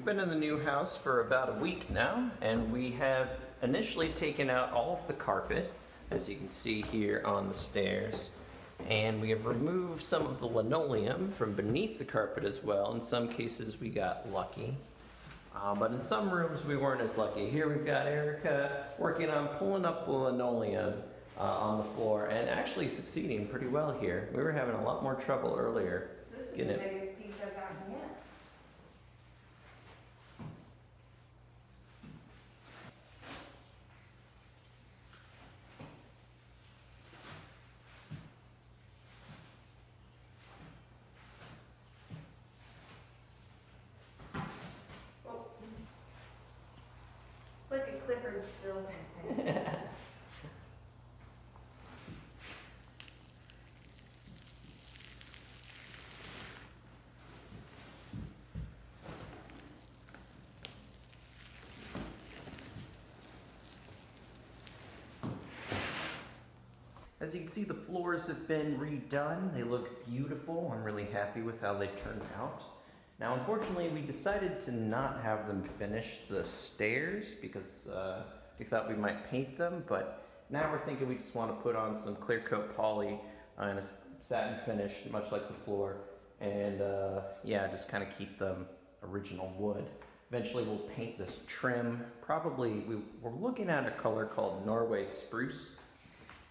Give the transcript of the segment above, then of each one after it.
We've been in the new house for about a week now, and we have initially taken out all of the carpet, as you can see here on the stairs, and we have removed some of the linoleum from beneath the carpet as well. In some cases we got lucky, but in some rooms we weren't as lucky. Here we've got Erica working on pulling up the linoleum on the floor and actually succeeding pretty well here. We were having a lot more trouble earlier getting it. This is the biggest piece I've gotten yet. Oh. It's like a Clifford still painting. As you can see, the floors have been redone. They look beautiful. I'm really happy with how they turned out. Now, unfortunately, we decided to not have them finish the stairs because we thought we might paint them, but now we're thinking we just want to put on some clear coat poly and a satin finish, much like the floor, and yeah, just kind of keep them original wood. Eventually, we'll paint this trim. Probably, we're looking at a color called Norway Spruce.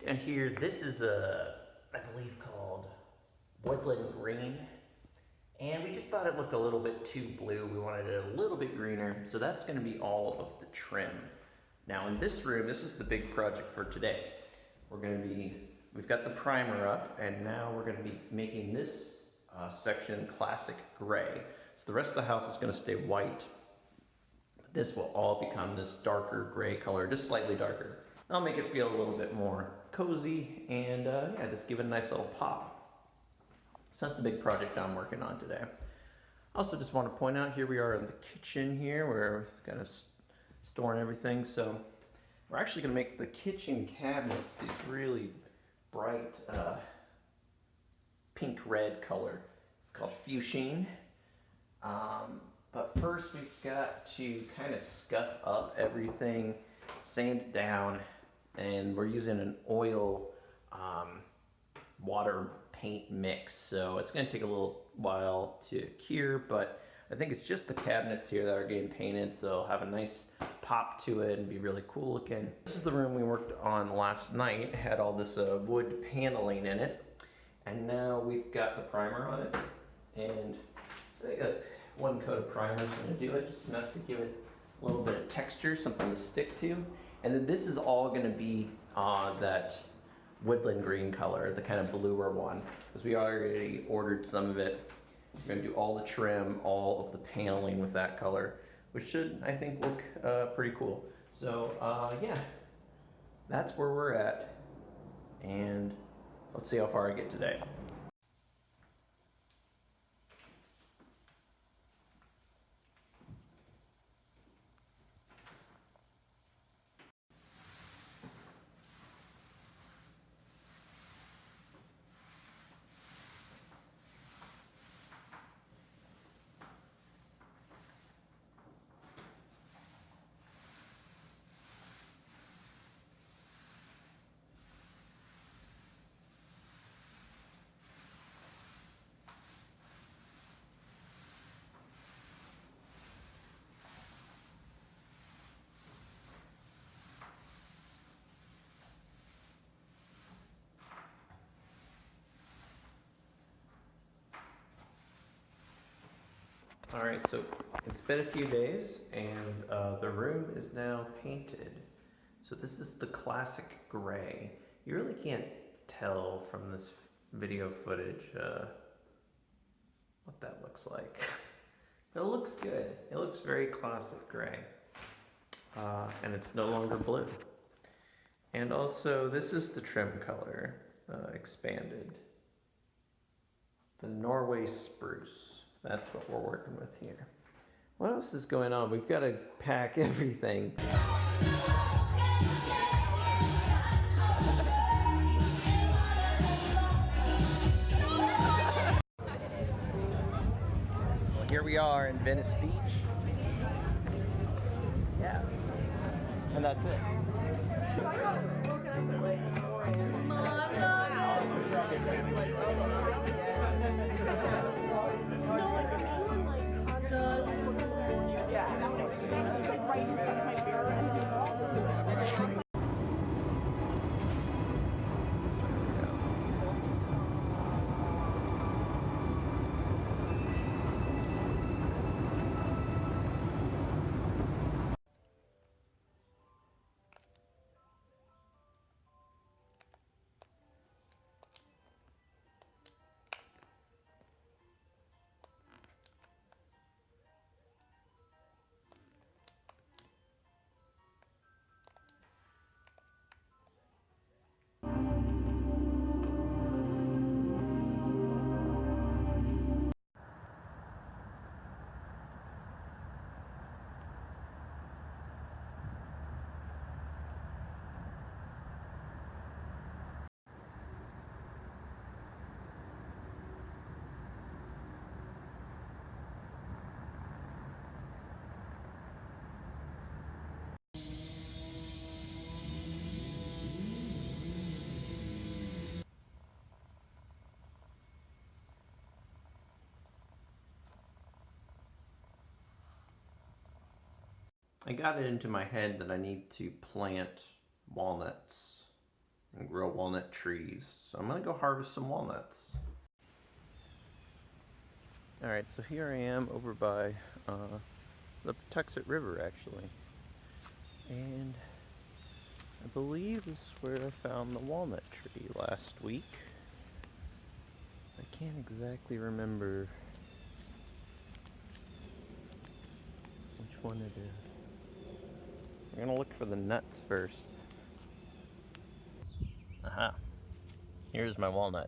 And here, this is I believe called Woodland Green. And we just thought it looked a little bit too blue. We wanted it a little bit greener. So that's gonna be all of the trim. Now in this room, this is the big project for today. We've got the primer up, and now we're gonna be making this section classic gray. So the rest of the house is gonna stay white. This will all become this darker gray color, just slightly darker. I'll make it feel a little bit more cozy and yeah, just give it a nice little pop. So that's the big project I'm working on today. Also just want to point out, here we are in the kitchen here where we're kind of storing everything. So we're actually going to make the kitchen cabinets these really bright pink red color. It's called Fuchsine. But first we've got to kind of scuff up everything, sand it down, and we're using an oil water paint mix, so it's going to take a little while to cure, but I think it's just the cabinets here that are getting painted, so it'll have a nice pop to it and be really cool looking. This is the room we worked on last night. It had all this wood paneling in it, and now we've got the primer on it, and I think that's one coat of primer is going to do it, just enough to give it a little bit of texture, something to stick to. And then this is all going to be that woodland green color, the kind of bluer one, because we already ordered some of it. We're going to do all the trim, all of the paneling with that color, which should, I think, look pretty cool. So yeah, that's where we're at, and let's see how far I get today. All right, so it's been a few days, and the room is now painted. So this is the classic gray. You really can't tell from this video footage what that looks like. But it looks good. It looks very classic gray. And it's no longer blue. And also, this is the trim color expanded. The Norway Spruce. That's what we're working with here. What else is going on? We've got to pack everything. Well, here we are in Venice Beach. And that's it. I got it into my head that I need to plant walnuts and grow walnut trees. So I'm gonna go harvest some walnuts. Alright, so here I am over by the Patuxent River actually. And I believe this is where I found the walnut tree last week. I can't exactly remember which one it is. I'm gonna look for the nuts first. Aha. Here's my walnut.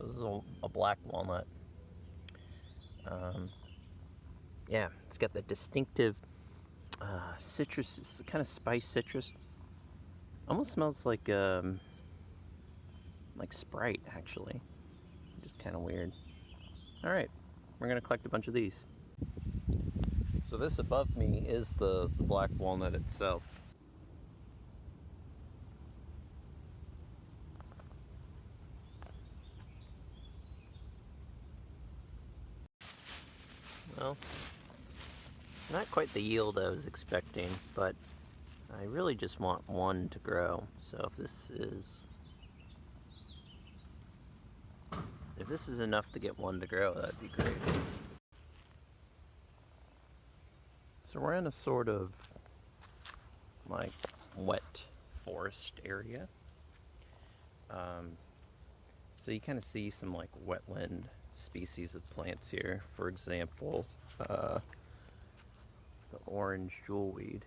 This is a black walnut. Yeah, it's got that distinctive citrus, it's kind of spiced citrus. Almost smells like Sprite, actually. Just kind of weird. All right, we're gonna collect a bunch of these. So this above me is the black walnut itself. Well, not quite the yield I was expecting, but I really just want one to grow. So if this is enough to get one to grow, that'd be great. So we're in a sort of like wet forest area. So you kind of see some like wetland species of plants here. For example, the orange jewelweed.